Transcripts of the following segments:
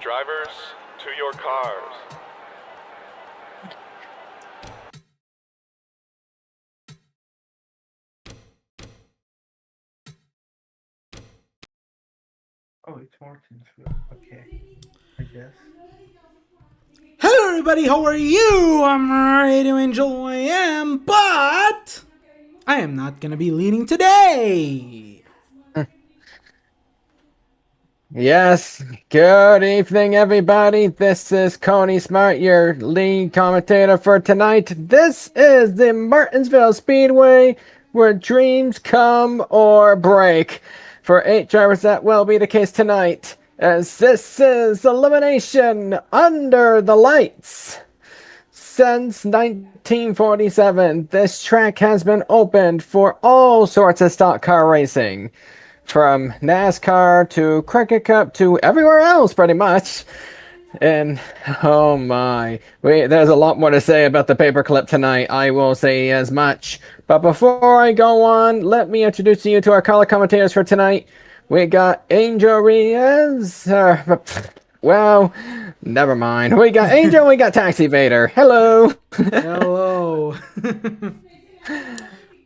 Drivers, to your cars. Oh, it's Martinsville. Okay, I guess. Hello everybody, how are you? I'm ready to enjoy am, but I am not gonna be leading today. Yes, good evening, everybody. This is Coney Smart, your lead commentator for tonight. This is the Martinsville Speedway, where dreams come or break. For 8 drivers, that will be the case tonight, as this is elimination under the lights. Since 1947, this track has been opened for all sorts of stock car racing. From NASCAR to Cricket Cup to everywhere else, pretty much. And, oh my, there's a lot more to say about the paperclip tonight. I will say as much. But before I go on, let me introduce you to our color commentators for tonight. We got Angel Reyes. Well, never mind. We got Angel, we got Taxi Vader. Hello. Hello.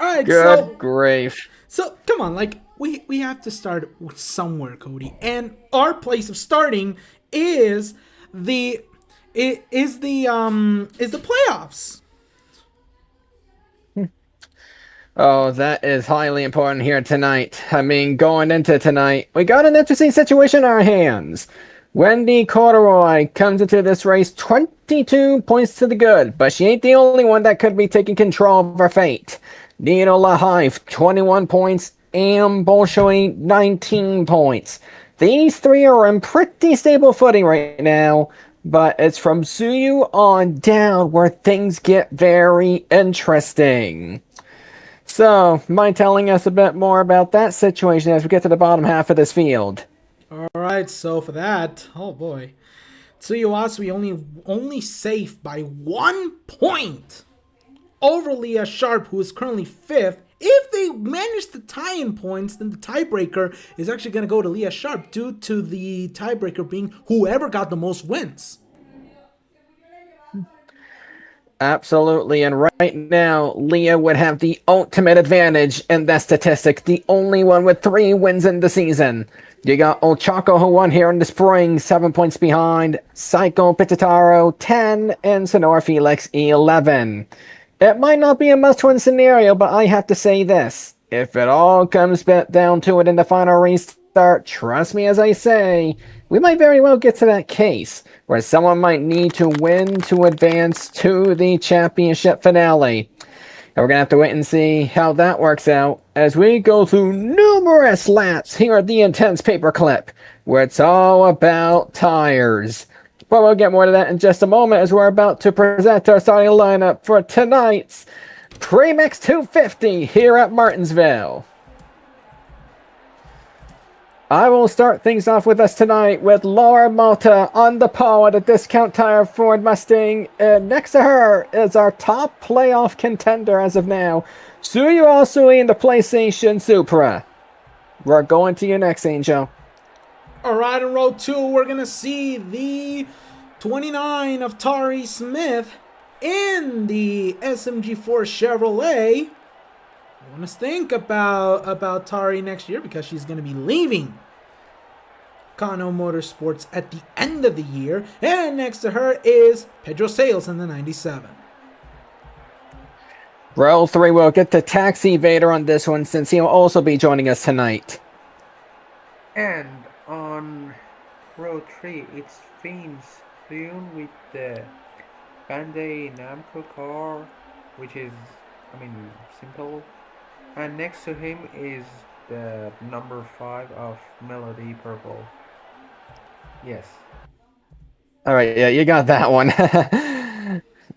Alright, Good grief. So come on, like we have to start somewhere, Cody. And our place of starting is the playoffs. Oh, that is highly important here tonight. I mean, going into tonight, we got an interesting situation on our hands. Wendy Corduroy comes into this race 22 points to the good, but she ain't the only one that could be taking control of her fate. Nino LaHive, 21 points, and Bolshoi, 19 points. These three are in pretty stable footing right now, but it's from Suyu on down where things get very interesting. So, mind telling us a bit more about that situation as we get to the bottom half of this field? Alright, so for that, oh boy. Tsuyoasu only safe by 1 point over Leah Sharp, who is currently 5th. If they manage to tie in points, then the tiebreaker is actually going to go to Leah Sharp due to the tiebreaker being whoever got the most wins. Absolutely, and right now, Leah would have the ultimate advantage in that statistic, the only one with 3 wins in the season. You got Ochako, who won here in the spring, 7 points behind, Psycho Pitataro, 10, and Sonora Felix, 11. It might not be a must-win scenario, but I have to say this. If it all comes down to it in the final restart, trust me as I say, we might very well get to that case where someone might need to win to advance to the championship finale. And we're going to have to wait and see how that works out as we go through numerous laps here at the Intense Paperclip, where it's all about tires. But we'll get more to that in just a moment as we're about to present our starting lineup for tonight's PEMEX 250 here at Martinsville. I will start things off with us tonight with Laura Malta on the pole at a discount tire Ford Mustang. And next to her is our top playoff contender as of now, Suyu Asui in the PlayStation Supra. We're going to you next, Angel. Alright, in row 2, we're going to see the 29 of Tari Smith in the SMG4 Chevrolet. I want to think about Tari next year because she's going to be leaving Kano Motorsports at the end of the year. And next to her is Pedro Sales in the 97. Row 3, we'll get to Taxi Vader on this one since he'll also be joining us tonight. And on row 3, it's Finn's Leon with the Bandai Namco car, which is, simple. And next to him is the number 5 of Melody Purple. Yes. Alright, yeah, you got that one.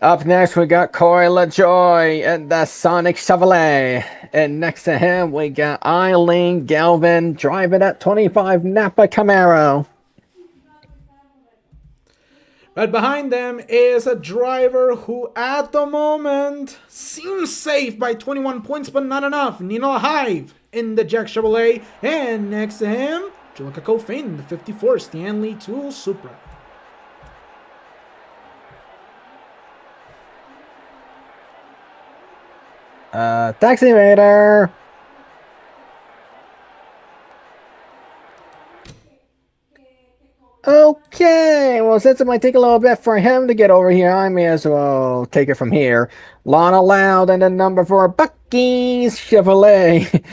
Up next, we got Corey LaJoy and the Sonic Chevrolet. And next to him, we got Eileen Galvin driving at 25 Napa Camaro. Right behind them is a driver who, at the moment, seems safe by 21 points, but not enough. Nino Hive in the Jack Chevrolet. And next to him, Julika Kofin, the 54 Stanley Tool Supra. Taxi Raider. Okay, well, since it might take a little bit for him to get over here, I may as well take it from here. Lana Loud and the number 4, Bucky's Chevrolet.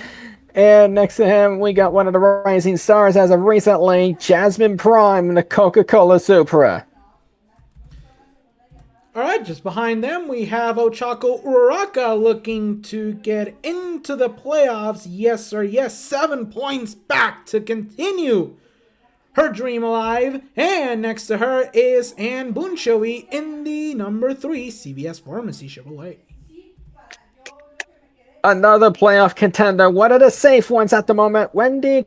And next to him, we got one of the rising stars as of recently, Jasmine Prime, the Coca-Cola Supra. All right, just behind them, we have Ochako Uraraka looking to get into the playoffs. Yes, sir, yes, 7 points back to continue her dream alive. And next to her is Ann Bunshoey in the number 3 CVS Pharmacy Chevrolet. Another playoff contender, one of the safe ones at the moment, Wendy.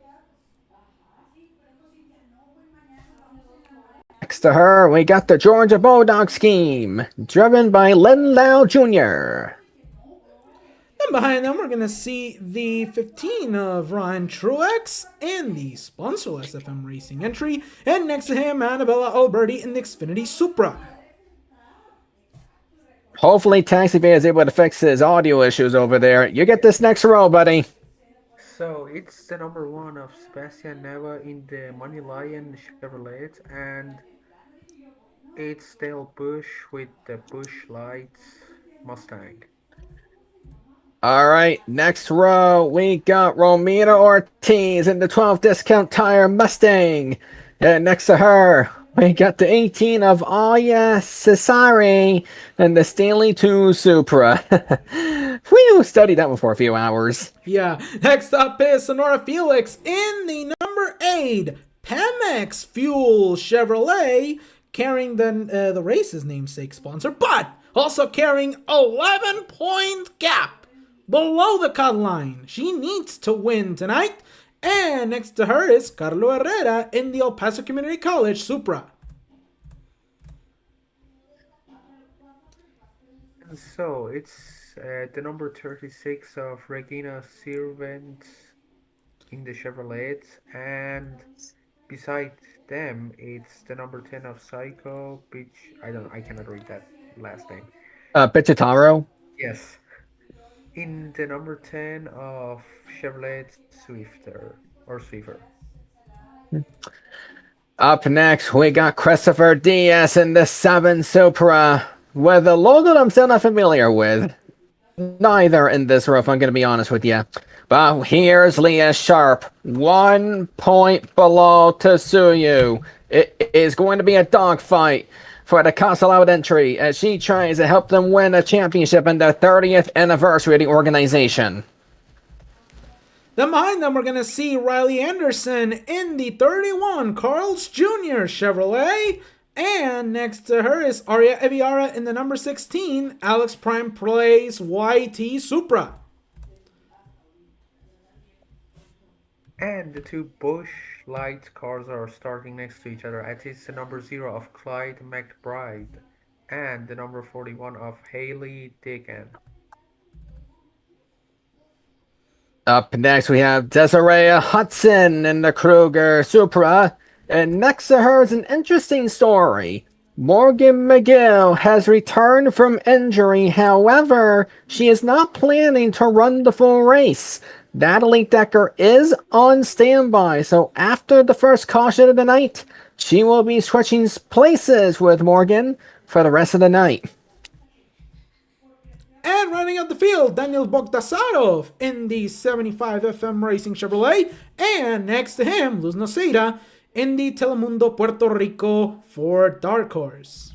Next to her, we got the Georgia Bulldog scheme, driven by Len Lau Jr. And behind them, we're going to see the 15 of Ryan Truex in the sponsorless FM Racing entry. And next to him, Annabella Alberti in the Xfinity Supra. Hopefully Taxi Bay is able to fix his audio issues over there. You get this next row, buddy. So it's the number 1 of Sebastian Neva in the Money Lion Chevrolet, and it's Dale Bush with the Bush Lights Mustang. All right, next row, we got Romina Ortiz in the 12 Discount Tire Mustang. And next to her, we got the 18 of Aya Cesare and the Stanley 2 Supra. We studied that one for a few hours. Yeah, next up is Sonora Felix in the number 8 PEMEX Fuel Chevrolet, carrying the race's namesake sponsor, but also carrying 11-point gap below the cut line. She needs to win tonight. And next to her is Carlo Herrera in the El Paso Community College Supra. So it's the number 36 of Regina Sirvent in the Chevrolet, and beside them it's the number 10 of Psycho, which I cannot read that last name. Pichitaro. Yes. In the number 10 of Chevrolet Swifter or Swiffer. Up next, we got Christopher Diaz in the 7 Supra with a logo that I'm still not familiar with. Neither in this row, if I'm going to be honest with you. But here's Leah Sharp, 1 point below Tsuyu. It is going to be a dogfight for the Casa Loud entry as she tries to help them win a championship in their 30th anniversary of the organization. Then behind them, we're going to see Riley Anderson in the 31 Carl's Jr. Chevrolet. And next to her is Aria Eviara in the number 16 Alex Prime Plays YT Supra. And the 2 Bush Light cars are starting next to each other. It's the number 0 of Clyde McBride and the number 41 of Haley Dicken. Up next, we have Desiree Hudson in the Kruger Supra. And next to her is an interesting story. Morgan McGill has returned from injury. However, she is not planning to run the full race. Natalie Decker is on standby, so after the first caution of the night, she will be switching places with Morgan for the rest of the night. And running out the field, Daniel Bogdasarov in the 75 FM Racing Chevrolet. And next to him, Luz Noceira in the Telemundo Puerto Rico for Dark Horse.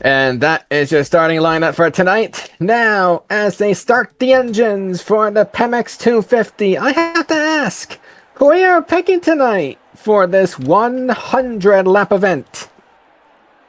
And that is your starting lineup for tonight. Now, as they start the engines for the PEMEX 250, I have to ask, who are you picking tonight for this 100 lap event?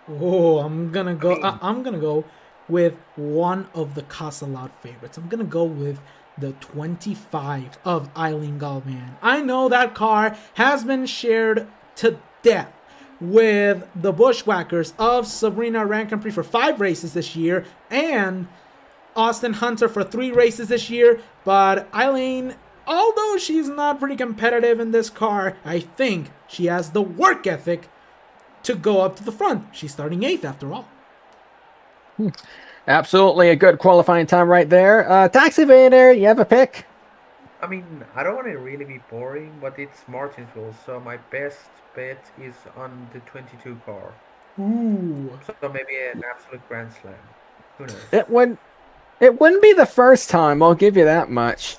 Oh, I'm gonna go with one of the Casa Loud favorites. I'm gonna go with the 25 of Eileen Galvan. I know that car has been shared to death with the Bushwhackers of Sabrina Rankin-Prix for 5 races this year and Austin Hunter for 3 races this year. But Eileen, although she's not pretty competitive in this car, I think she has the work ethic to go up to the front. She's starting 8th after all. Absolutely a good qualifying time right there. Taxi Vader, you have a pick? I mean, I don't want to really be boring, but it's Martinsville, so my best bet is on the 22 car. Ooh. So maybe an absolute grand slam. Who knows? It wouldn't be the first time, I'll give you that much.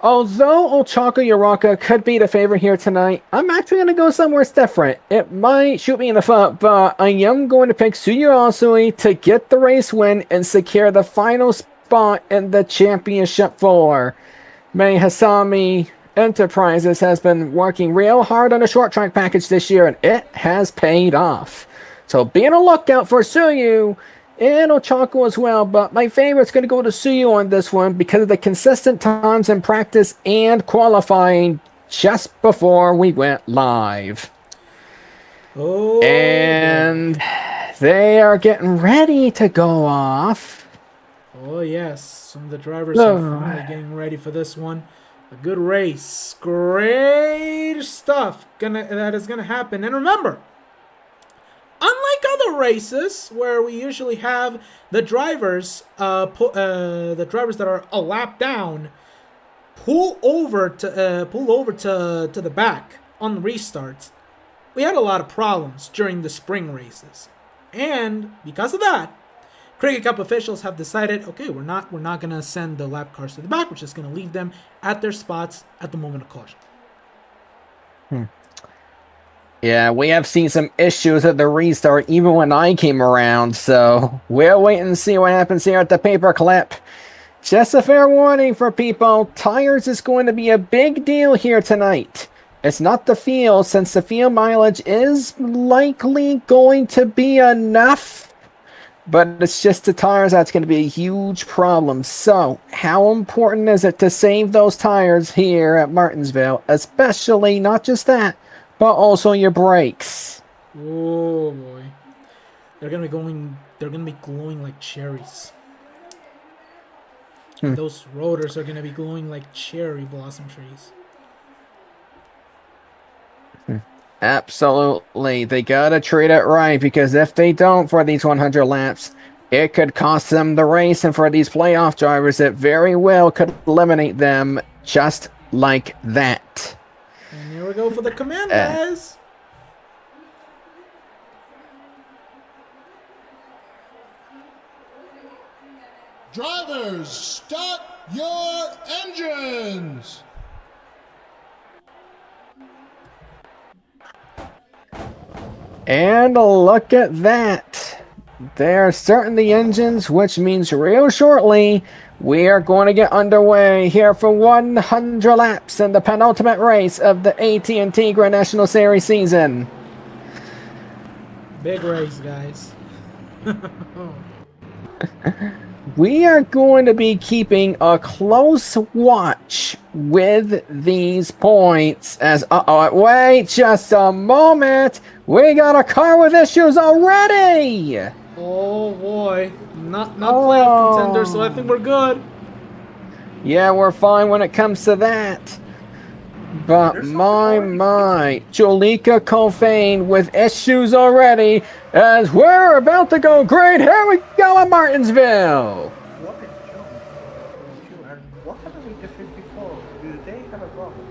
Although Ochako Uraraka could be the favorite here tonight, I'm actually going to go somewhere different. It might shoot me in the foot, but I am going to pick Tsuyu Asui to get the race win and secure the final spot in the championship for. May Hasami Enterprises has been working real hard on a short track package this year, and it has paid off. So be on a lookout for Tsuyu and Ochako as well, but my favorite's going to go to Tsuyu on this one because of the consistent times in practice and qualifying just before we went live. Oh. And they are getting ready to go off. Oh yes, some of the drivers are finally getting ready for this one. A good race, great stuff that is gonna happen. And remember, unlike other races where we usually have the drivers, the drivers that are a lap down, pull over to the back on restarts, we had a lot of problems during the spring races, and because of that, Cricket Cup officials have decided, okay, we're not gonna send the lap cars to the back. We're just gonna leave them at their spots at the moment of caution. Yeah, we have seen some issues at the restart even when I came around, so we'll wait and see what happens here at the paperclip. Just a fair warning for people, tires is going to be a big deal here tonight. It's not the field, since the field mileage is likely going to be enough, but it's just the tires that's going to be a huge problem. So, how important is it to save those tires here at Martinsville, especially not just that, but also your brakes? Oh boy, they're gonna be glowing like cherries. Those rotors are gonna be glowing like cherry blossom trees. Absolutely. They gotta treat it right, because if they don't for these 100 laps, it could cost them the race, and for these playoff drivers, it very well could eliminate them just like that. And here we go for the command, guys. Drivers, start your engines! And look at that. They're starting the engines, which means real shortly we are going to get underway here for 100 laps in the penultimate race of the AT&T Grand National Series season. Big race, guys. We are going to be keeping a close watch with these points as, wait just a moment. We got a car with issues already. Oh boy, not playoff contender, so I think we're good. Yeah, we're fine when it comes to that. But my, Jolika Colfane with issues already as we're about to go great. Here we go at Martinsville. What a jump from 22. And what happened with the 54? Do they have a problem?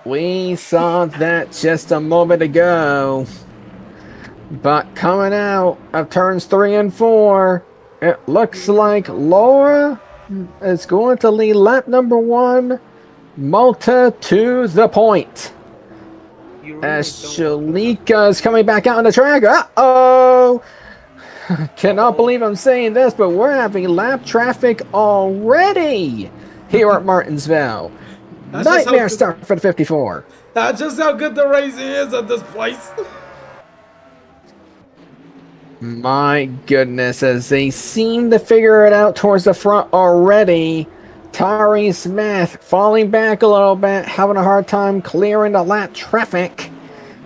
We saw that just a moment ago. But coming out of turns 3 and 4, it looks like Laura is going to lead lap number 1, Malta to the point. As Shalika is coming back out on the track. Uh-oh! Cannot believe I'm saying this, but we're having lap traffic already here at Martinsville. Nightmare start for the 54. That's just how good the race is at this place. My goodness, as they seem to figure it out towards the front already. Tari Smith falling back a little bit, having a hard time clearing the lap traffic.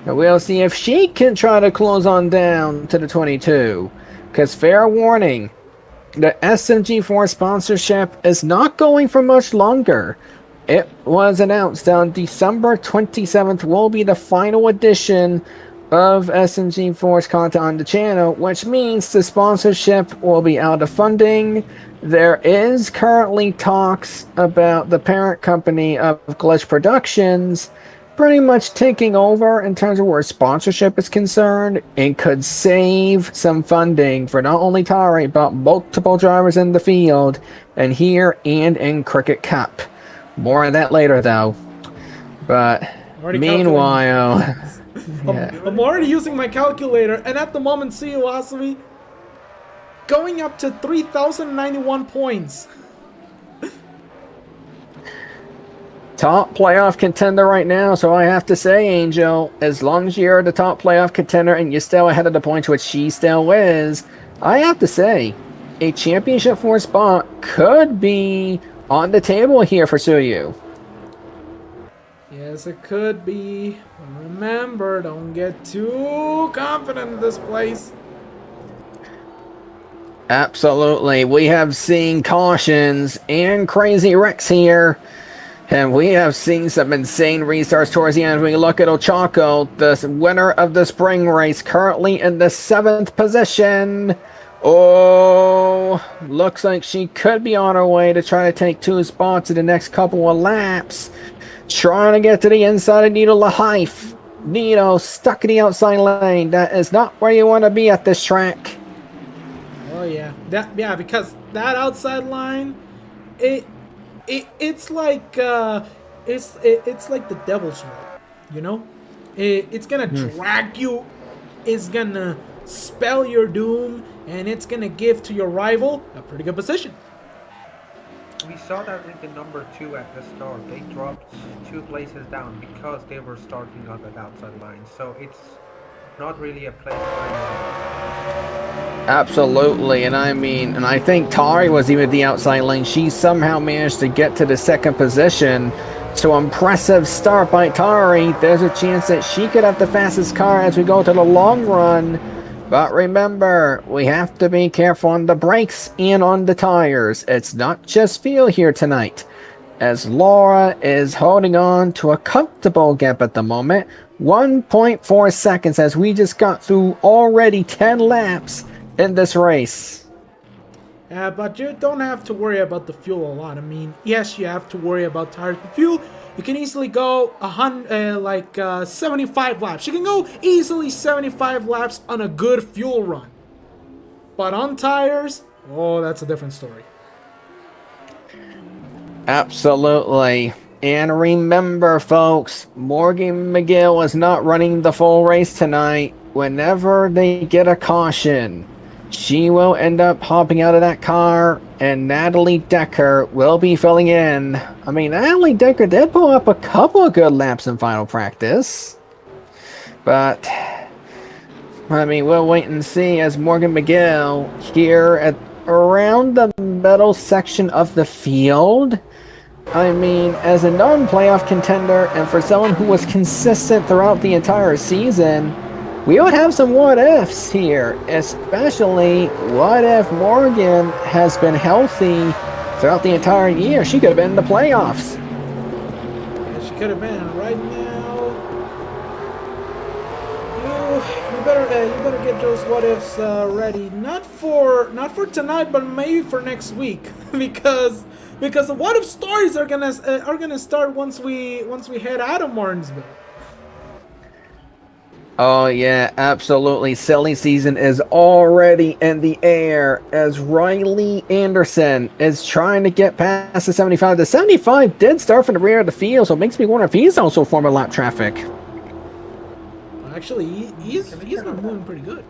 And we'll see if she can try to close on down to the 22. Because fair warning, the SMG4 sponsorship is not going for much longer. It was announced on December 27th will be the final edition of SMG Force content on the channel, which means the sponsorship will be out of funding. There is currently talks about the parent company of Glitch Productions pretty much taking over in terms of where sponsorship is concerned, and could save some funding for not only Tari, but multiple drivers in the field, and here and in Cricket Cup. More of that later, though. But Already meanwhile, I'm already using my calculator, and at the moment, see you, Wasabi, going up to 3,091 points. top playoff contender right now, so I have to say, Angel, as long as you're the top playoff contender and you're still ahead of the points, which she still is, I have to say, a championship 4 spot could be on the table here for Suyu. Yes, it could be. Remember, don't get too confident in this place. Absolutely. We have seen cautions and crazy wrecks here. And we have seen some insane restarts towards the end. When we look at Ochako, the winner of the spring race, currently in the 7th position. Oh, looks like she could be on her way to try to take 2 spots in the next couple of laps. Trying to get to the inside of Nito Lahaif. Nito stuck in the outside lane. That is not where you want to be at this track. Oh yeah, because that outside line, it's like it's like the devil's road, you know. It's gonna drag you, it's gonna spell your doom, and it's gonna give to your rival a pretty good position. We saw that with the number 2 at the start. They dropped 2 places down because they were starting on that outside line. So it's not really a place Absolutely, and I think Tari was even at the outside lane. She somehow managed to get to the 2nd position. So impressive start by Tari. There's a chance that she could have the fastest car as we go to the long run. But remember, we have to be careful on the brakes and on the tires. It's not just feel here tonight, as Laura is holding on to a comfortable gap at the moment. 1.4 seconds as we just got through already 10 laps in this race. But you don't have to worry about the fuel a lot. I mean, yes, you have to worry about tires, but fuel, you can easily go 75 laps. You can go easily 75 laps on a good fuel run. But on tires, oh, that's a different story. Absolutely. And remember, folks, Morgan McGill is not running the full race tonight. Whenever they get a caution, she will end up hopping out of that car, and Natalie Decker will be filling in. I mean, Natalie Decker did pull up a couple of good laps in final practice. But, I mean, we'll wait and see as Morgan McGill here at around the middle section of the field. I mean, as a non-playoff contender and for someone who was consistent throughout the entire season, we would have some what-ifs here, especially what if Morgan has been healthy throughout the entire year. She could have been in the playoffs. Yeah, she could have been. Right now, you better get those what-ifs ready. Not for tonight, but maybe for next week, because the what-if stories are gonna start once we head out of Martinsville. Oh yeah, absolutely. Silly season is already in the air as Riley Anderson is trying to get past the 75. The 75 did start from the rear of the field, so it makes me wonder if he's also forming lap traffic. Actually, he's been moving pretty good.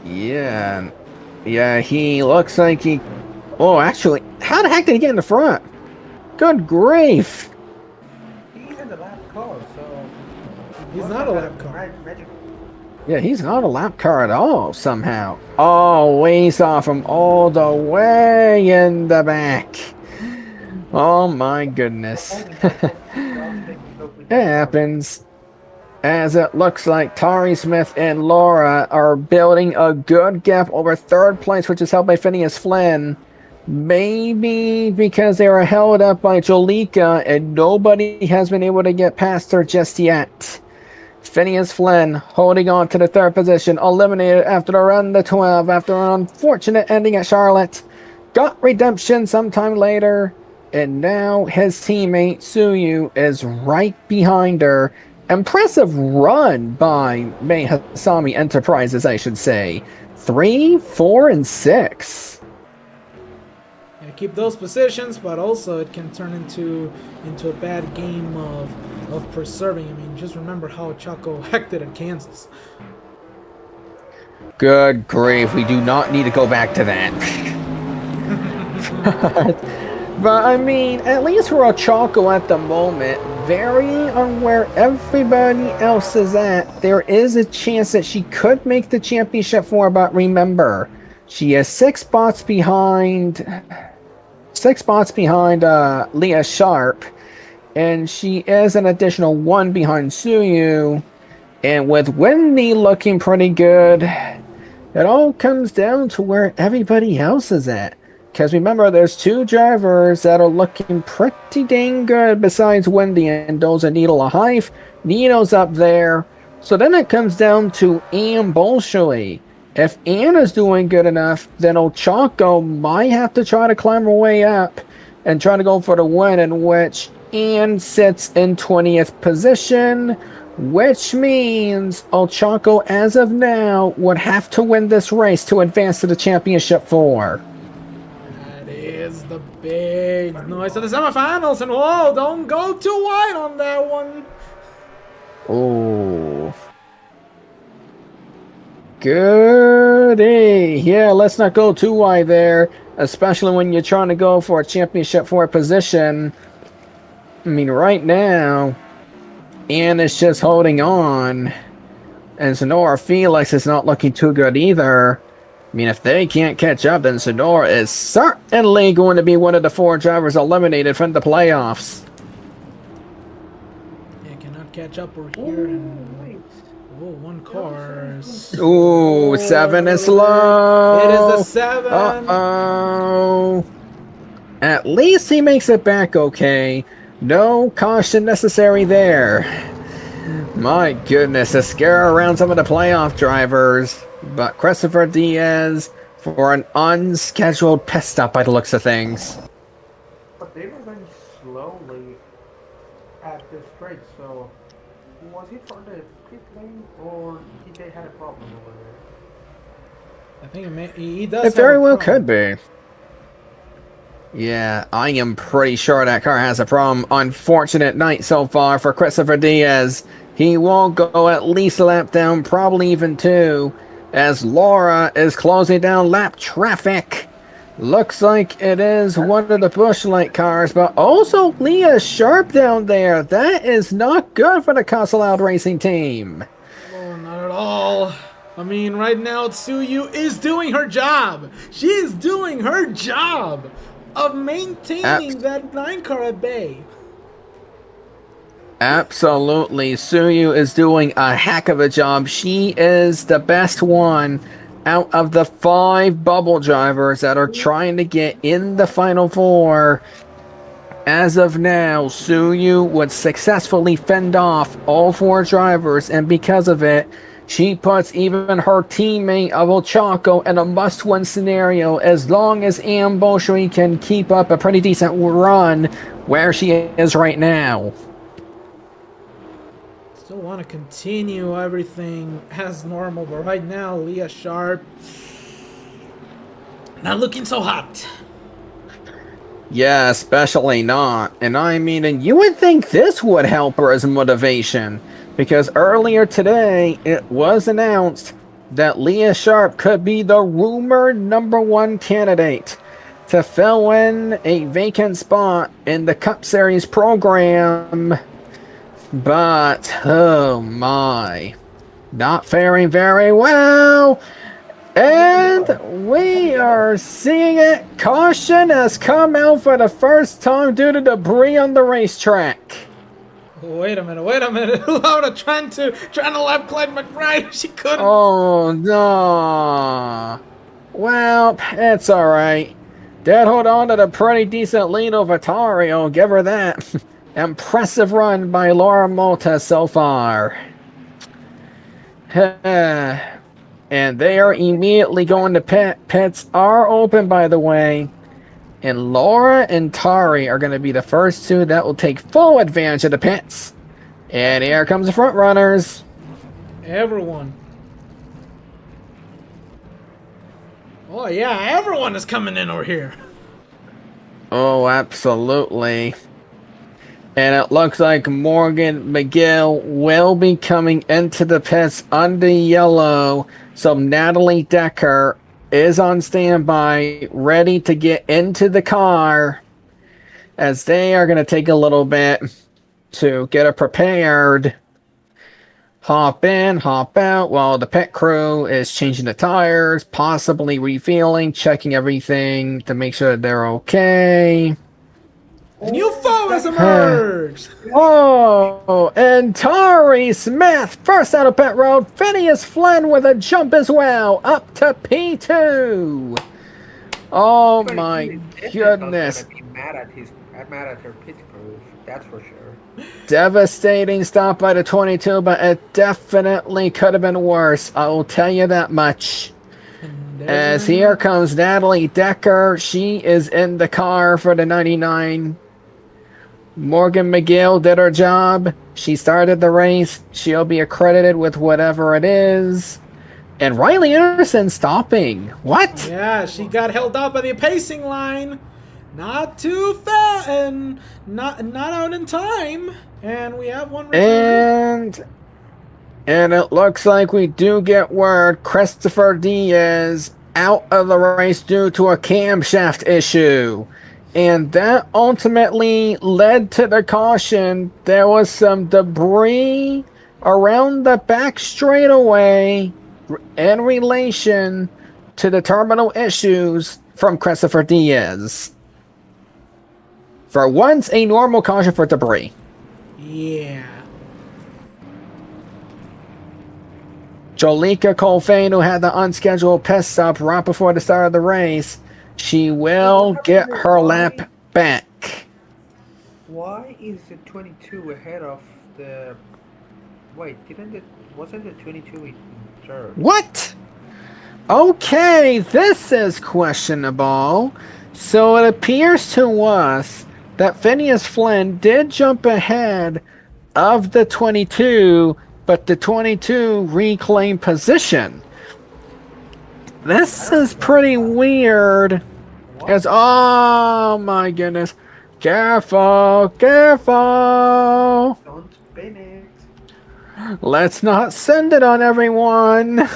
Yeah, he looks like he... Oh, actually, how the heck did he get in the front? Good grief. He's not a lap car. Yeah, he's not a lap car at all, somehow. Oh, we saw him all the way in the back. Oh my goodness. It happens. As it looks like Tari Smith and Laura are building a good gap over 3rd place, which is held by Phineas Flynn. Maybe because they were held up by Jolika and nobody has been able to get past her just yet. Phineas Flynn holding on to the third position, eliminated after the run to 12 after an unfortunate ending at Charlotte. Got redemption sometime later, and now his teammate Suyu is right behind her. Impressive run by Mei Hasami Enterprises, I should say. 3, 4, and 6. Yeah, keep those positions, but also it can turn into a bad game of preserving. I mean, just remember how Chaco acted at Kansas. Good grief, we do not need to go back to that. But I mean, at least for Chaco at the moment, varying on where everybody else is at, there is a chance that she could make the championship 4, but remember, she is 6 spots behind Leah Sharp, and she is an additional 1 behind Suyu, and with Wendy looking pretty good, it all comes down to where everybody else is at. Because remember, there's 2 drivers that are looking pretty dang good besides Wendy, and those are Needle Lahaif. Nino's up there. So then it comes down to Ann Bolshoi. If Anna's doing good enough, then Ochako might have to try to climb her way up and try to go for the win, in which Ann sits in 20th position, which means Ochako, as of now, would have to win this race to advance to the championship 4. That is the big noise of the semifinals, and whoa, don't go too wide on that one. Oh. Goody. Yeah, let's not go too wide there, especially when you're trying to go for a championship 4 position. I mean, right now, Ann is just holding on, and Sonora Felix is not looking too good either. I mean, if they can't catch up, then Sonora is certainly going to be one of the 4 drivers eliminated from the playoffs. Yeah, cannot catch up over here, and oh, 1 car. Ooh, 7 is slow. It is the 7. Uh-oh. At least he makes it back okay. No caution necessary there. My goodness, to scare around some of the playoff drivers. But Christopher Diaz for an unscheduled pit stop by the looks of things. But they were going slowly at this straight, so was it for the pit lane or did they have a problem over there? I think he does. It very well could be. Yeah, I am pretty sure that car has a problem. Unfortunate night so far for Christopher Diaz. He will go at least a lap down, probably even 2, as Laura is closing down lap traffic. Looks like it is one of the Busch Light cars, but also Leah Sharp down there. That is not good for the Castle Out Racing team. Oh, not at all. I mean, right now, Tsuyu is doing her job. She is doing her job of maintaining that 9 car at bay. Absolutely. Suyu is doing a heck of a job. She is the best one out of the 5 bubble drivers that are trying to get in the Final 4. As of now, Suyu would successfully fend off all 4 drivers, and because of it, she puts even her teammate of Ochako in a must-win scenario as long as Ann Bolshoi can keep up a pretty decent run where she is right now. Still want to continue everything as normal, but right now, Leah Sharp not looking so hot. Yeah, especially not. And I mean, and you would think this would help her as motivation, because earlier today it was announced that Leah Sharp could be the rumored #1 candidate to fill in a vacant spot in the Cup Series program. But, oh my, not faring very well. And we are seeing it. Caution has come out for the first time due to debris on the racetrack. Wait a minute. Laura trying to lap Clyde McBride. She couldn't. Oh no. Well, it's alright. Did hold on to the pretty decent lead over Atari. I'll give her that. Impressive run by Laura Malta so far. And they are immediately going to pit. Pits are open, by the way. And Laura and Tari are going to be the first two that will take full advantage of the pits. And here comes the front runners. Everyone. Oh, yeah, everyone is coming in over here. Oh, absolutely. And it looks like Morgan McGill will be coming into the pits under yellow. So Natalie Decker is on standby, ready to get into the car, as they are going to take a little bit to get it prepared. Hop in, hop out while the pit crew is changing the tires, possibly refueling, checking everything to make sure they're okay. A new foe has emerged! Oh, and Tari Smith, first out of pit road. Phineas Flynn with a jump as well, up to P2. Oh my goodness. Be mad at her pit crew, that's for sure. Devastating stop by the 22, but it definitely could have been worse. I will tell you that much. As here comes Natalie Decker. She is in the car for the 99. Morgan McGill did her job. She started the race. She'll be accredited with whatever it is. And Riley Anderson stopping. What? Yeah, she got held up by the pacing line. Not too fast and not out in time. And we have one return. And it looks like we do get word Christopher Diaz out of the race due to a camshaft issue. And that ultimately led to the caution. There was some debris around the back straightaway in relation to the terminal issues from Christopher Diaz. For once, a normal caution for debris. Yeah. Jolika Colfane, who had the unscheduled pit stop right before the start of the race, she will get her lap back. Why is the 22 ahead of the... Wait, wasn't the 22 in third? What? Okay, this is questionable. So it appears to us that Phineas Flynn did jump ahead of the 22, but the 22 reclaimed position. This is pretty weird. As, oh my goodness. Careful, careful. Don't spin it. Let's not send it on everyone.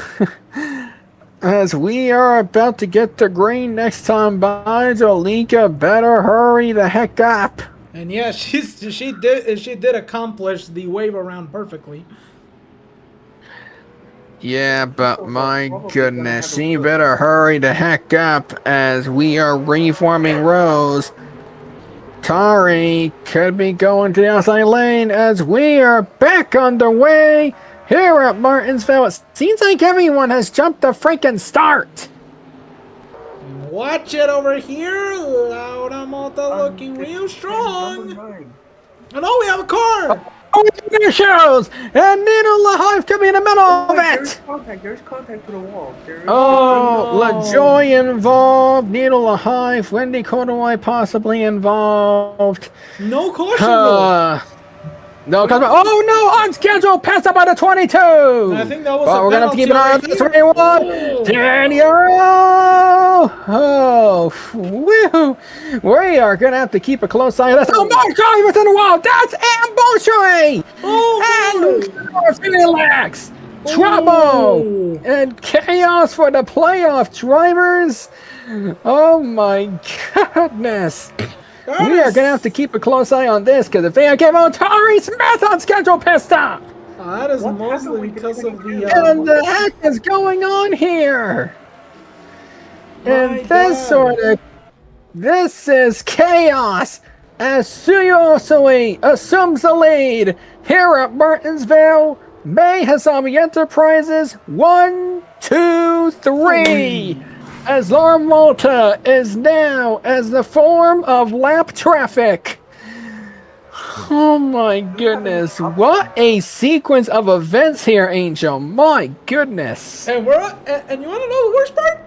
As we are about to get the green next time by, Jolika better hurry the heck up. And yeah, she did accomplish the wave around perfectly. Yeah, but my goodness, she better hurry the heck up as we are reforming rows. Tari could be going to the outside lane as we are back underway here at Martinsville. It seems like everyone has jumped the freaking start. Watch it over here. Laura Malta looking real strong. Oh no, we have a car. Oh, there shows! And Nino LaHive could be in the middle of it! There's contact to the wall. LaJoy involved, Nino LaHive, Wendy Corduroy possibly involved. No caution though. No, oh no, unscheduled pass up by the 22! I think that was but we're gonna keep an eye on this 21! Daniel! Oh, woo! We are gonna have to keep a close eye on this. Oh my god, within the wall! That's Ambulatory! And Felix! Trouble! And chaos for the playoff drivers! Oh my goodness! We are going to have to keep a close eye on this because if they give out Tari Smith on schedule pit stop. That is mostly because of the... and the heck is going on here? And this is chaos as Suyosui assumes the lead here at Martinsville. May Hasami Enterprises, 1, 2, 3. as Laura Malta is now as the form of lap traffic. Oh my goodness, what a sequence of events here, Angel. My goodness. And and you want to know the worst part?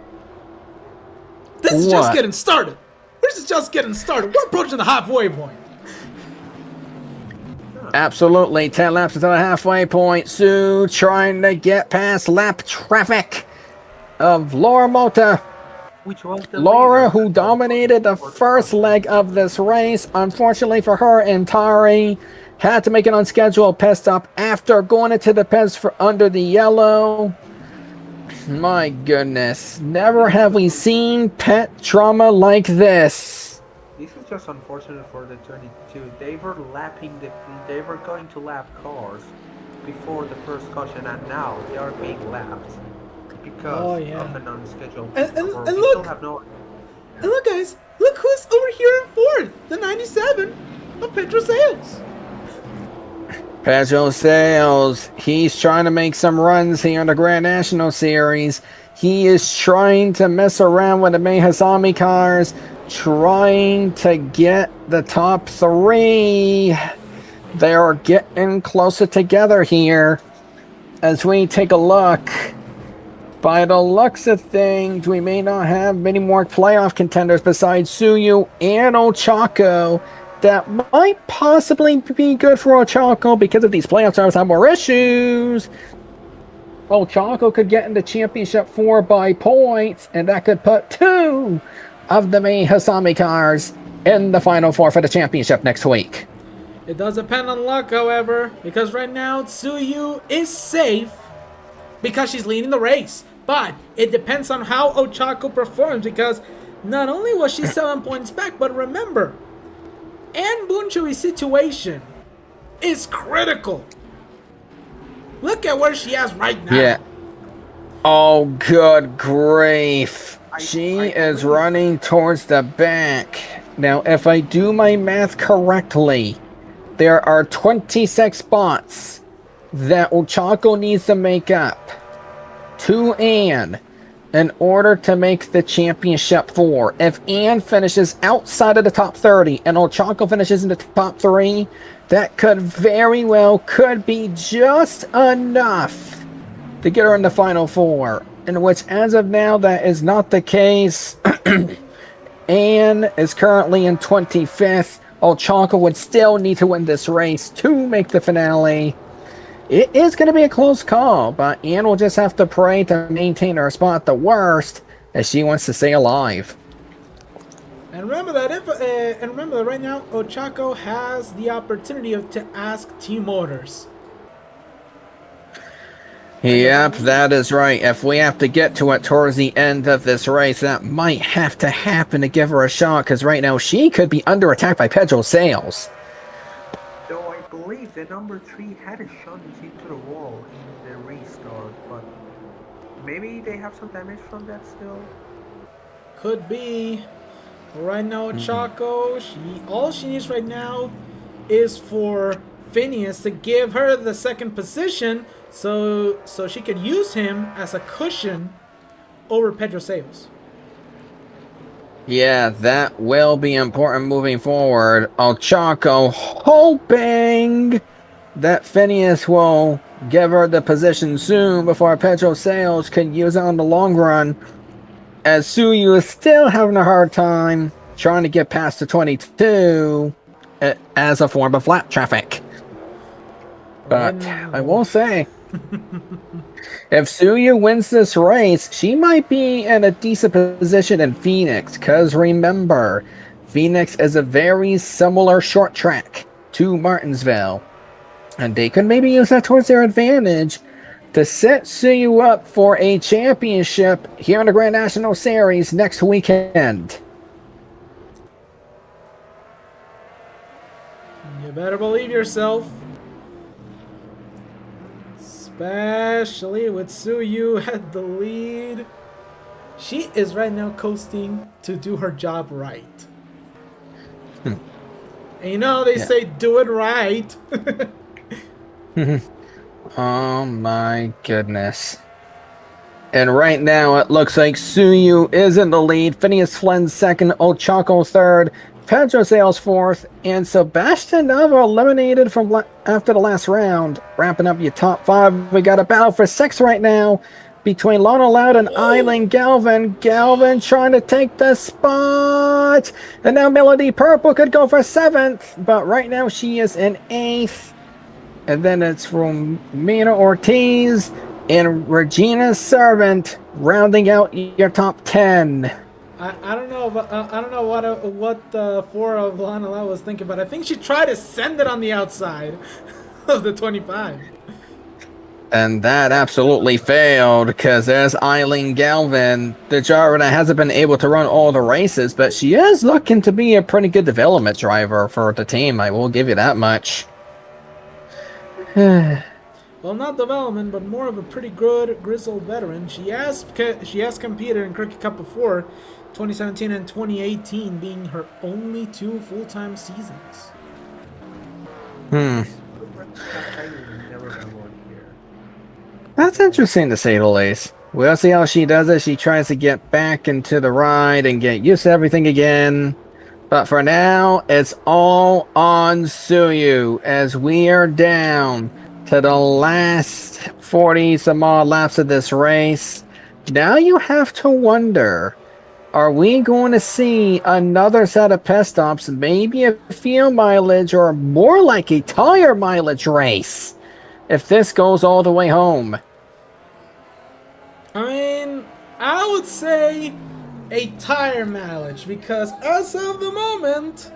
This is just What? getting started. This is just getting started. We're approaching the halfway point. Absolutely, 10 laps until the halfway point. Sue trying to get past lap traffic of Laura Mota. Which was the Laura, leader. who dominated the first leg of this race. Unfortunately for her and Tari, had to make an unscheduled pit stop after going into the pits for under the yellow. My goodness, never have we seen pit trauma like this. This is just unfortunate for the 22. They were they were going to lap cars before the first caution, and now they are being lapped because of an unscheduled. And or look, we still have no. And look, guys, look who's over here in fourth. The 97 of Pedro Sales. Pedro Sales, he's trying to make some runs here in the Grand National Series. He is trying to mess around with the May Hasami cars, trying to get the top three. They are getting closer together here as we take a look. By the looks of things, we may not have many more playoff contenders besides Suyu and Ochako. That might possibly be good for Ochako because of these playoff drivers have more issues. Ochako could get into Championship 4 by points, and that could put 2 of the May Hasami cars in the Final 4 for the championship next week. It does depend on luck, however, because right now Tsuyu is safe because she's leading the race. But it depends on how Ochako performs, because not only was she 7 points back, but remember, Ann Bunchui's situation is critical. Look at where she is right now. Yeah. Oh, good grief. She is running towards the back. Now, if I do my math correctly, there are 26 spots that Ochako needs to make up to Ann in order to make the championship 4. If Ann finishes outside of the top 30 and Ochako finishes in the top 3, that could very well be just enough to get her in the Final 4. In which, as of now, that is not the case. Ann is currently in 25th. Ochako would still need to win this race to make the finale. It is going to be a close call, but Ann will just have to pray to maintain her spot at the worst as she wants to stay alive. And remember that right now Ochako has the opportunity to ask Team Motors. Yep, that is right. If we have to get to it towards the end of this race, that might have to happen to give her a shot, because right now she could be under attack by Pedro Sales. Though I believe the number 3 had a shot into the wall in the restart, but maybe they have some damage from that still. Could be. Right now, Ochako, all she needs right now is for Phineas to give her the second position, so she could use him as a cushion over Pedro Sales. Yeah, that will be important moving forward. Ochako hoping that Phineas will give her the position soon before Pedro Sales can use it on the long run, as Suyu is still having a hard time trying to get past the 22 as a form of lap traffic. But I will say, if Suyu wins this race, she might be in a decent position in Phoenix, because remember, Phoenix is a very similar short track to Martinsville, and they could maybe use that towards their advantage to set Suyu up for a championship here in the Grand National Series next weekend. You better believe yourself. Especially with Suyu at the lead. She is right now coasting to do her job right. And you know they say do it right. Oh my goodness. And right now, it looks like Suyu is in the lead. Phineas Flynn's second, Ochako third, Pedro Sales fourth, and Sebastian Nava eliminated from after the last round. Wrapping up your top five, we got a battle for sixth right now between Lana Loud and Eileen Galvin. Galvin trying to take the spot. And now Melody Purple could go for seventh, but right now she is in eighth. And then it's Romina Ortiz and Regina Servant rounding out your top 10. I don't know, but I don't know what the four of Lana Lau was thinking, but I think she tried to send it on the outside of the 25. And that absolutely failed, because there's Eileen Galvin, the driver that hasn't been able to run all the races, but she is looking to be a pretty good development driver for the team. I will give you that much. Well, not development, but more of a pretty good grizzled veteran. She has competed in Cricket Cup before, 2017 and 2018 being her only two full-time seasons. That's interesting to say the least. We'll see how she does it. She tries to get back into the ride and get used to everything again. But for now, it's all on Suyu as we are down to the last 40 some odd laps of this race. Now you have to wonder, are we going to see another set of pit stops, maybe a fuel mileage or more like a tire mileage race, if this goes all the way home? I mean, I would say a tire mileage, because as of the moment,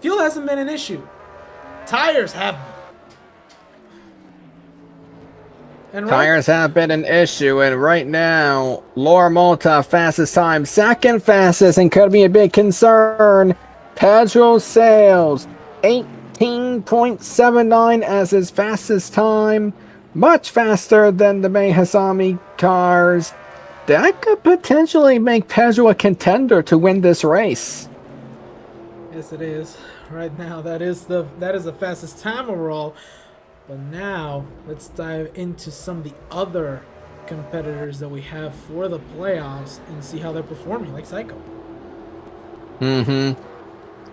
fuel hasn't been an issue. Tires have been. And Tires have been an issue, and right now, Laura Malta, fastest time, second fastest, and could be a big concern. Pedro Sales, 18.79 as his fastest time, much faster than the May Hasami cars. That could potentially make Pedro a contender to win this race. Yes, it is. Right now, that is the fastest time overall. But now, let's dive into some of the other competitors that we have for the playoffs and see how they're performing, like Psycho.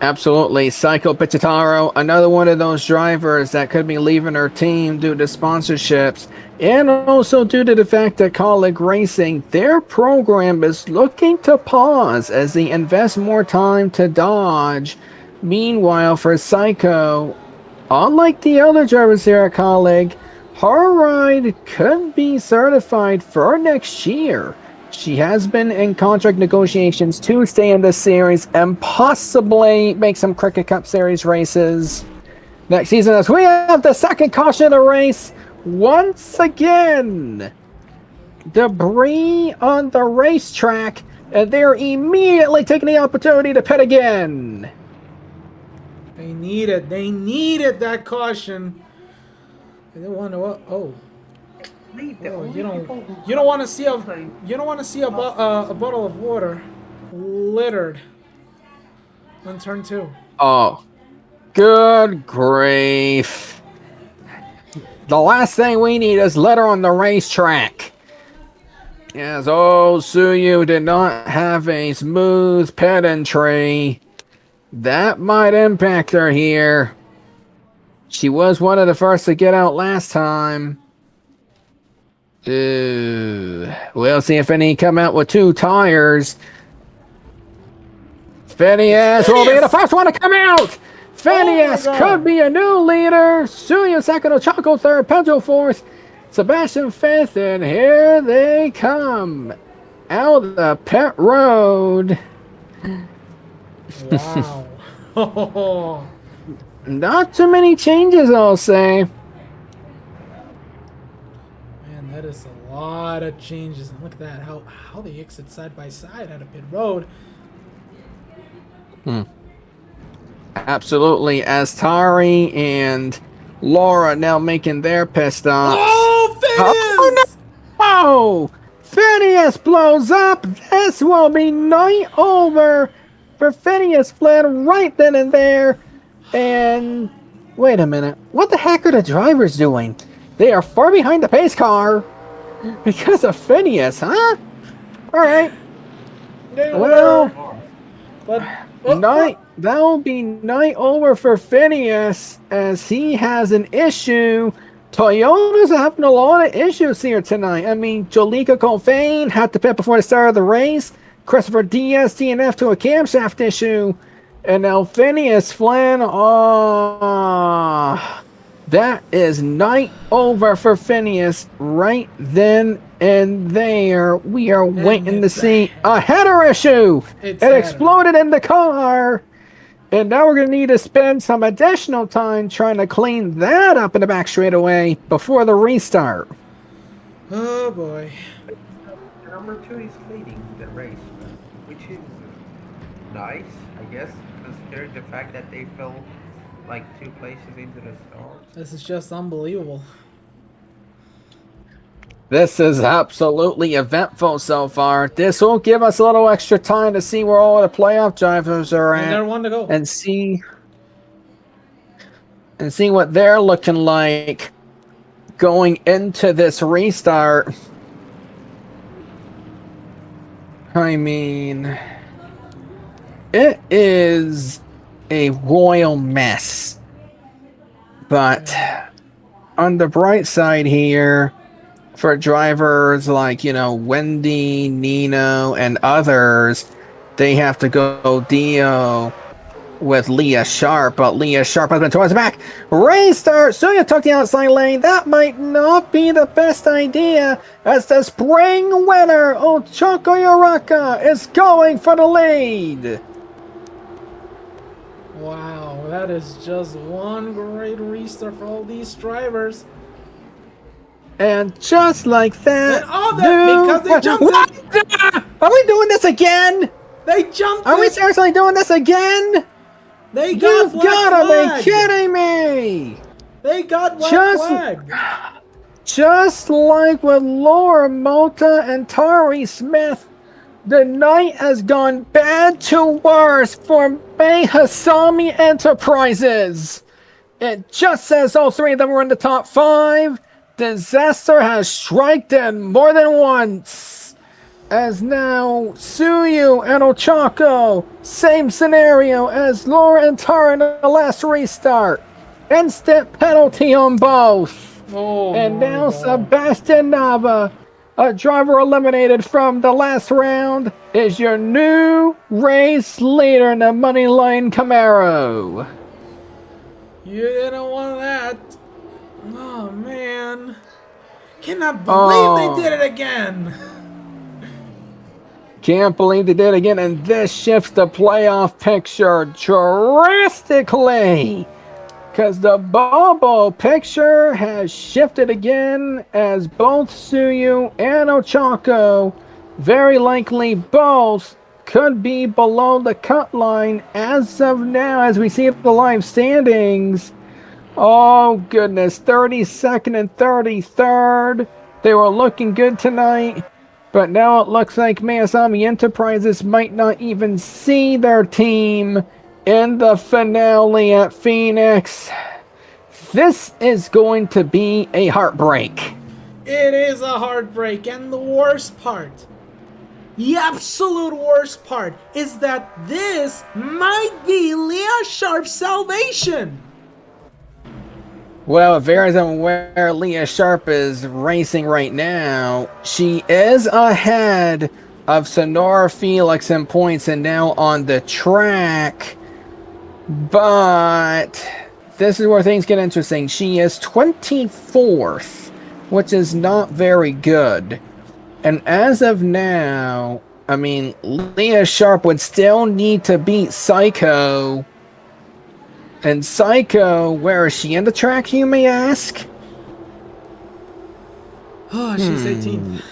Absolutely. Psycho Pichitaro, another one of those drivers that could be leaving her team due to sponsorships, and also due to the fact that Colleague Racing, their program is looking to pause as they invest more time to Dodge. Meanwhile, for Psycho, unlike the other drivers here at Colleague, her ride could be certified for next year. She has been in contract negotiations to stay in the series and possibly make some Cricket Cup Series races next season, as we have the second caution of the race. Once again, debris on the racetrack, and they're immediately taking the opportunity to pit again. They needed that caution. They didn't want to. Oh, you don't want to see a bottle of water littered on turn 2. Oh, good grief! The last thing we need is litter on the racetrack. Yes, Suyu did not have a smooth pit entry. That might impact her here. She was one of the first to get out last time. We'll see if any come out with 2 tires. Phineas will be the first one to come out. Phineas could be a new leader. Suyu second, Ochako third, Pedro fourth, Sebastian fifth, and here they come out the pit road. Wow. Not too many changes, I'll say. Man, that is a lot of changes. And look at that, how they exit side by side at a pit road. Absolutely, as Tari and Laura now making their pit stops. Oh, Phineas! Oh, Phineas blows up. This will be night over for Phineas Flynn right then and there. And wait a minute, what the heck are the drivers doing? They are far behind the pace car. Because of Phineas, huh? All right. They Well, were, but that'll be night over for Phineas as he has an issue. Toyota's having a lot of issues here tonight. I mean, Jolika Colfane had to pit before the start of the race. Christopher Diaz DNF to a camshaft issue. And now Phineas Flynn, that is night over for Phineas right then and there. We are waiting to see a header issue. It exploded in the car. And now we're going to need to spend some additional time trying to clean that up in the back straightaway before the restart. Oh boy. The number 2 is leading the race, which is nice, I guess, considering the fact that they fell like 2 places into the start. This is just unbelievable. This is absolutely eventful so far. This will give us a little extra time to see where all the playoff drivers are And at. they're one to go. And see what they're looking like going into this restart. I mean, it is a royal mess. But on the bright side here, for drivers like, Wendy, Nino, and others, they have to go deal with Leah Sharp, but Leah Sharp has been towards the back. Restart! Suya took the outside lane. That might not be the best idea, as the spring winner, Ochako Uraraka, is going for the lead. Wow, that is just one great restart for all these drivers. And just like that, because they jumped it. Are we doing this again? They jumped Are we seriously doing this again? They got You've gotta be kidding me! They got flag. Just like with Laura Mota and Tari Smith, the night has gone bad to worse for Bay Hasami Enterprises. It just says all 3 of them were in the top 5. Disaster has struck them more than once. As now, Tsuyu and Ochako, same scenario as Laura and Tara in the last restart. Instant penalty on both. And now Sebastian Nava, a driver eliminated from the last round, is your new race leader in the Moneyline Camaro. You didn't want that. Oh, man. Cannot believe they did it again. Can't believe they did it again, and this shifts the playoff picture drastically. Because the bubble picture has shifted again, as both Tsuyu and Ochako, very likely both, could be below the cut line as of now, as we see the live standings. Oh goodness, 32nd and 33rd. They were looking good tonight, but now it looks like Mayasami Enterprises might not even see their team in the finale at Phoenix. This is going to be a heartbreak. It is a heartbreak, and the worst part, the absolute worst part, is that this might be Leah Sharp's salvation. Well, it varies on where Leah Sharp is racing right now. She is ahead of Sonora Felix in points and now on the track. But this is where things get interesting. She is 24th, which is not very good. And as of now, I mean, Leah Sharp would still need to beat Psycho. And Psycho, where is she in the track, you may ask? Oh, she's 18th.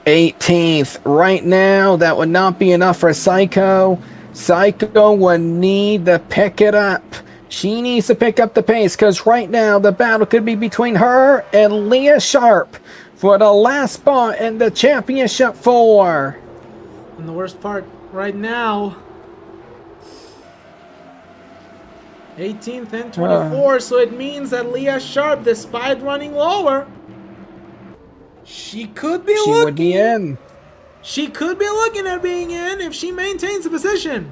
18th. Right now, that would not be enough for Psycho. Psycho would need to pick it up. She needs to pick up the pace, because right now, the battle could be between her and Leah Sharp for the last spot in the Championship 4. And the worst part, right now, 18th and 24, so it means that Leah Sharp, despite running lower, She could be She looking. would be in. She could be looking at being in if she maintains the position.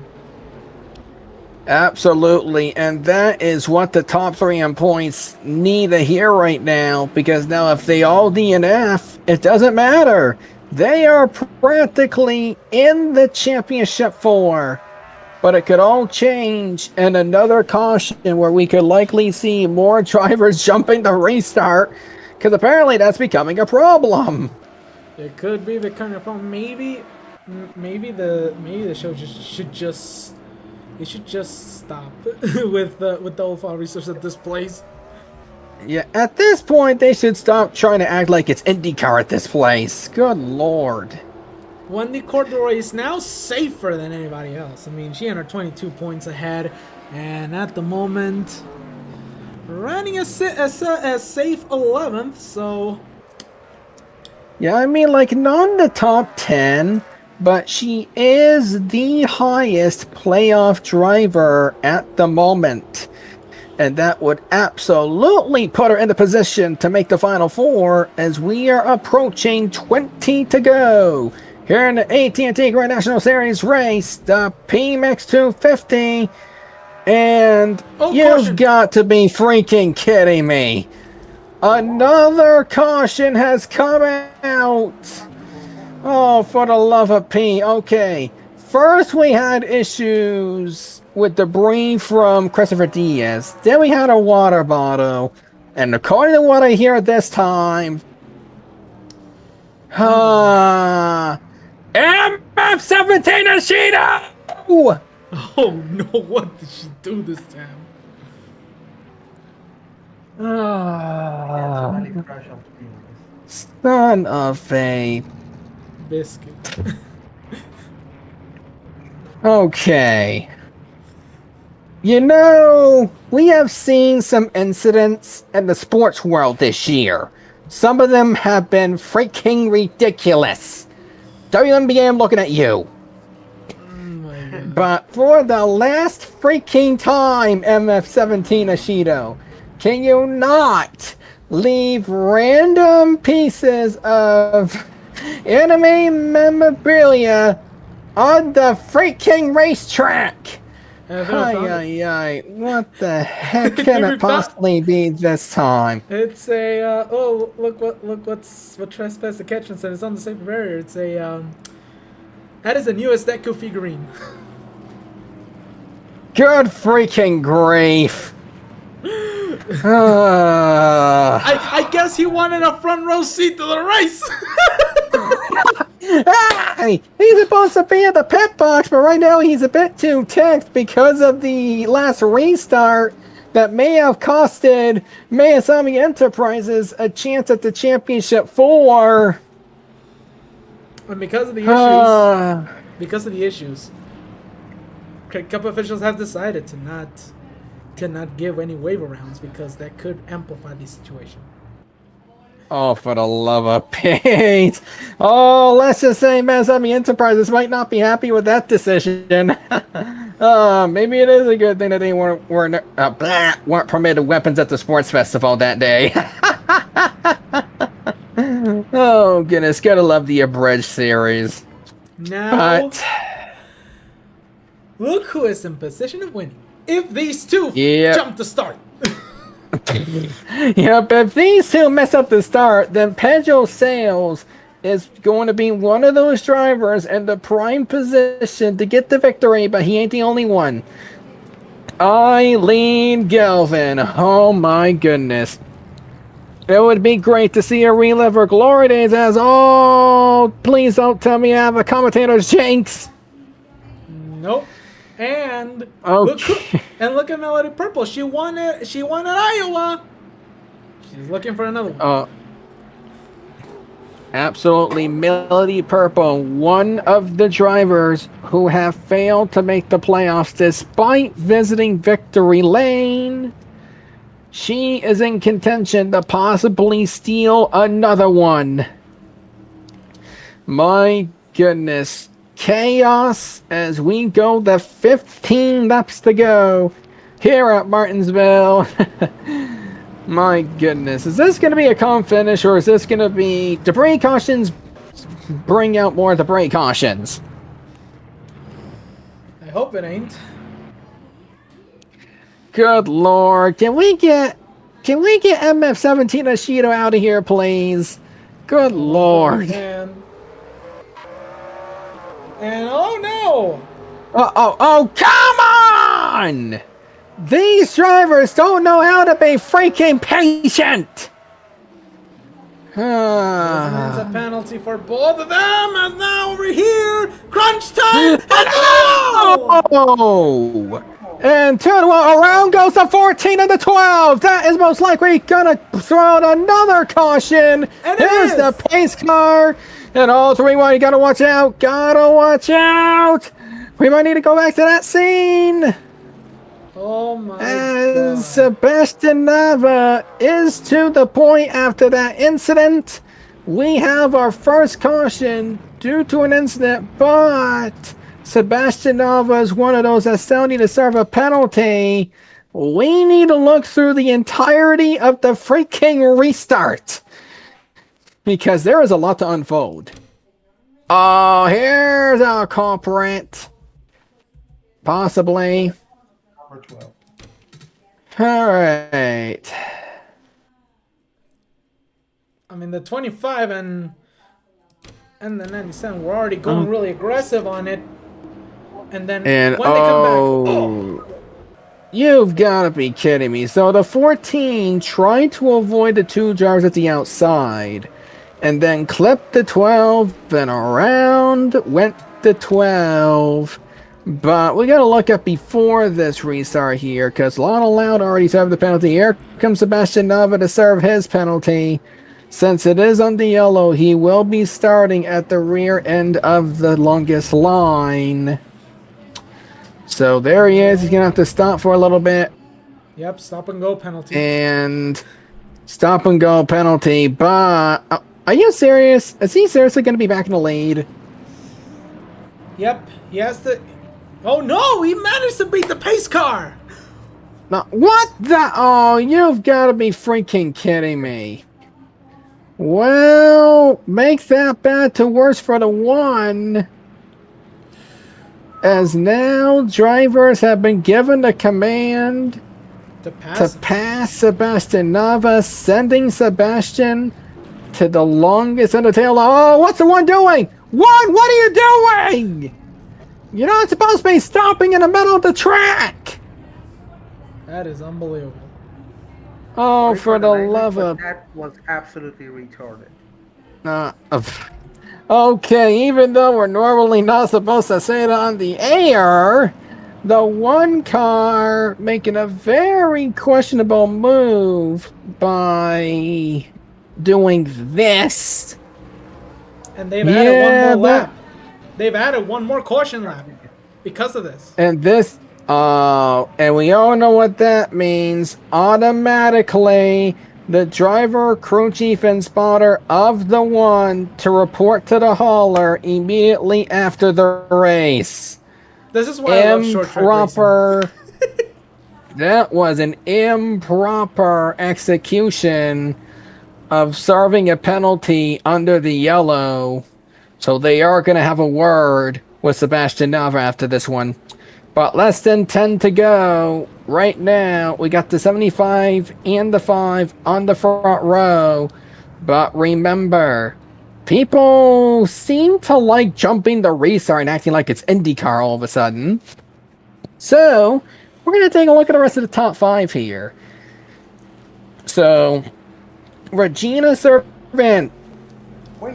Absolutely, and that is what the top 3 in points need to hear right now, because now if they all DNF, it doesn't matter. They are practically in the championship 4. But it could all change in another caution where we could likely see more drivers jumping the restart, because apparently that's becoming a problem. It could be the kind of problem. Maybe the show should just stop with the old file resource at this place. Yeah, at this point they should stop trying to act like it's IndyCar at this place. Good lord. Wendy Corduroy is now safer than anybody else. I mean, she entered 22 points ahead, and at the moment, running a safe 11th. So, Yeah, I mean, like, not in the top 10, but she is the highest playoff driver at the moment. And that would absolutely put her in the position to make the Final 4 as we are approaching 20 to go. Here in the AT&T Grand National Series race, the PEMEX 250, and you've caution. got to be freaking kidding me. Another caution has come out. Oh, for the love of P. Okay, first we had issues with debris from Christopher Diaz. Then we had a water bottle, and according to what I hear this time, MF17 Ashita! oh no, what did she do this time? Really crash off the team. Son of a... Biscuit. Okay. You know, we have seen some incidents in the sports world this year. Some of them have been freaking ridiculous. WNBA, I'm looking at you. But for the last freaking time, MF17 Ashido, can you not leave random pieces of anime memorabilia on the freaking racetrack? Ay, what the heck can it possibly be this time? It's a what Trespass the Catchment said. It's on the safety barrier. It's a that is a newest Deku figurine. Good freaking grief. I guess he wanted a front row seat to the race. He's supposed to be at the pit box, but right now he's a bit too ticked because of the last restart that may have costed Mayasami Enterprises a chance at the championship 4. And because of the issues, Cup officials have decided to not give any waiver rounds because that could amplify the situation. Oh, for the love of Pete. Oh, let's just say Mayasami Enterprises might not be happy with that decision. Maybe it is a good thing that they weren't permitted weapons at the sports festival that day. Oh, goodness. Gotta love the abridged series. Now, look who is in position of winning. If these two jump the start. Yep, if these two mess up the start, then Pedro Sales is going to be one of those drivers in the prime position to get the victory, but he ain't the only one. Eileen Galvin, oh my goodness. It would be great to see her relive her glory days as, oh, please don't tell me I have a commentator's jinx. Nope. And okay. look at Melody Purple. She won at Iowa. She's looking for another one. Absolutely, Melody Purple, one of the drivers who have failed to make the playoffs despite visiting victory lane. She is in contention to possibly steal another one. My goodness. Chaos as we go the 15 laps to go here at Martinsville. My goodness. Is this going to be a calm finish, or is this going to be debris cautions bring out more debris cautions? I hope it ain't. Good lord. Can we get MF-17 Ashido out of here, please? Good lord. And oh no! Oh, come on! These drivers don't know how to be freaking patient! It's a penalty for both of them, as now over here, crunch time, and Oh! And around goes the 14 and the 12. That is most likely gonna throw out another caution. And Here's it the is. pace car. And all 3-1, you gotta watch out. Gotta watch out. We might need to go back to that scene. oh my And god. Sebastian Nava is to the point after that incident. We have our first caution due to an incident, but Sebastian Nava is one of those that still need to serve a penalty. We need to look through the entirety of the freaking restart, because there is a lot to unfold. Oh, here's our culprit. Possibly. Number 12. Alright. I mean, the 25 and the 97 were already going really aggressive on it. And then And when they come back, you've got to be kidding me. So the 14 tried to avoid the two drivers at the outside, and then clipped the 12, then around went the 12. But we got to look up before this restart here, because Lana Loud already served the penalty. Here comes Sebastian Nava to serve his penalty. Since it is on the yellow, he will be starting at the rear end of the longest line. So there he is. He's going to have to stop for a little bit. yep, stop and go penalty. And stop and go penalty. But are you serious? Is he seriously going to be back in the lead? Yep, he has to. Oh no, he managed to beat the pace car. No, what the? Oh, you've got to be freaking kidding me. Well, make that bad to worse for the one. As now drivers have been given the command To pass. to pass Sebastian Nava, sending Sebastian to the longest in the tail. Oh, what's the one doing? One, what are you doing? You're not supposed to be stopping in the middle of the track. That is unbelievable. Oh, Sorry for the language, love but of... that was absolutely retarded. Okay, even though we're normally not supposed to say it on the air, the one car making a very questionable move by doing this. And they've added one Yeah, more lap. They've added one more caution lap because of this. And this, and we all know what that means. Automatically, the driver, crew chief, and spotter of the one to report to the hauler immediately after the race. This is why I love short track racing. Improper. That was an improper execution of serving a penalty under the yellow. So they are going to have a word with Sebastian Nava after this one. But less than 10 to go. Right now, we got the 75 and the 5 on the front row. But remember, people seem to like jumping the restart and acting like it's IndyCar all of a sudden. So, we're going to take a look at the rest of the top 5 here. So, Regina Servant,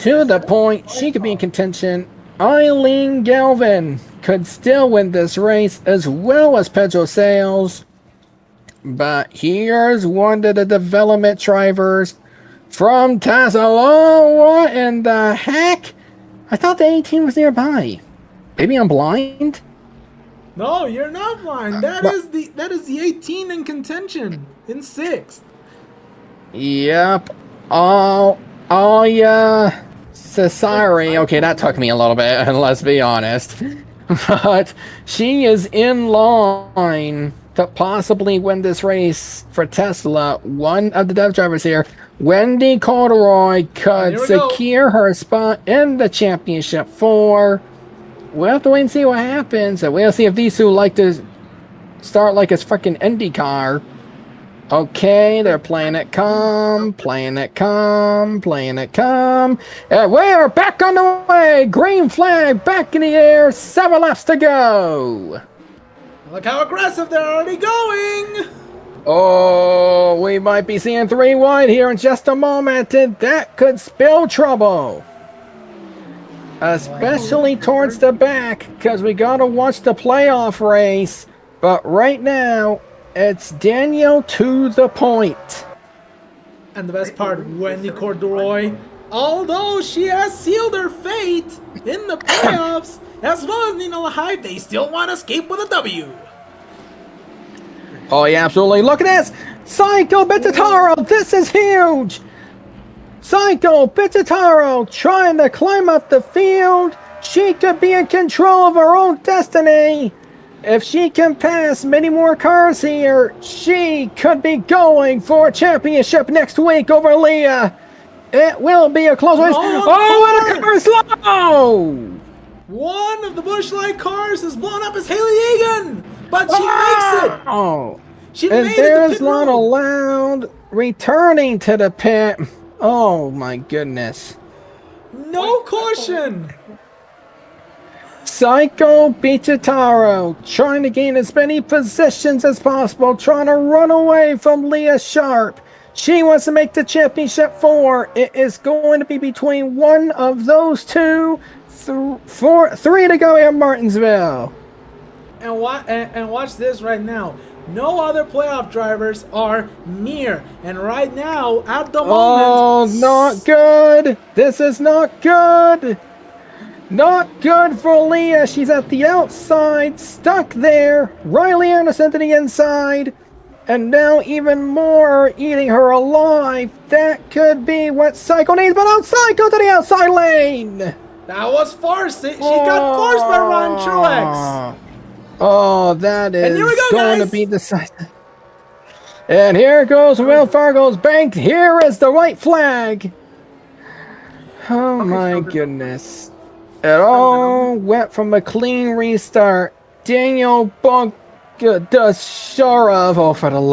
to the point, she could be in contention. Eileen Galvin could still win this race, as well as Pedro Sales. But here's one of the development drivers from Tassel. Oh, what in the heck? I thought the 18 was nearby. Maybe I'm blind? No, you're not blind. That is the 18 in contention in 6th. Yep. Oh yeah. Sorry. Okay, that took me a little bit, let's be honest. But she is in line to possibly win this race for Tesla. One of the dev drivers here, Wendy Corduroy, could secure her spot in the championship 4. We'll have to wait and see what happens. And we'll see if these two like to start like it's freaking IndyCar. Okay, they're playing it calm, playing it calm, playing it calm. And we are back on the way. Green flag back in the air. 7 laps to go. Look how aggressive they're already going. Oh, we might be seeing 3 wide here in just a moment, and that could spell trouble. Especially towards the back, because we got to watch the playoff race. But right now, it's Daniel to the point. And the best part, Wendy Corduroy, although she has sealed her fate in the playoffs, as well as Nina Lahide, they still want to escape with a W. Oh, yeah, absolutely. Look at this. Psycho Bitataro, this is huge. Psycho Bitataro trying to climb up the field. She could be in control of her own destiny. If she can pass many more cars here, she could be going for a championship next week over Leah. It will be a close race. Oh, and a car is slow. One of the Busch Light cars is blown up as Haley Egan, but she makes it. Oh, She and made it to there's pit not road. allowed returning to the pit. Oh my goodness. No caution. Psycho Bitataro trying to gain as many positions as possible, trying to run away from Leah Sharp. She wants to make the championship 4. It is going to be between one of those two. 3 to go in Martinsville. And watch this right now. No other playoff drivers are near. And right now, at the Oh, moment... not good. This is not good. Not good for Leah. She's at the outside, stuck there. Riley Anderson to the inside. And now even more eating her alive. That could be what Psycho needs, but out Psycho to the outside lane. That was forced. She got forced by Ron Truex. Oh, that is And here we go, going guys. to be decided. And here goes Will Fargo's bank. Here is the white flag. Oh my goodness. It all went from a clean restart. Daniel Bunk does sure of. Oh, for the love.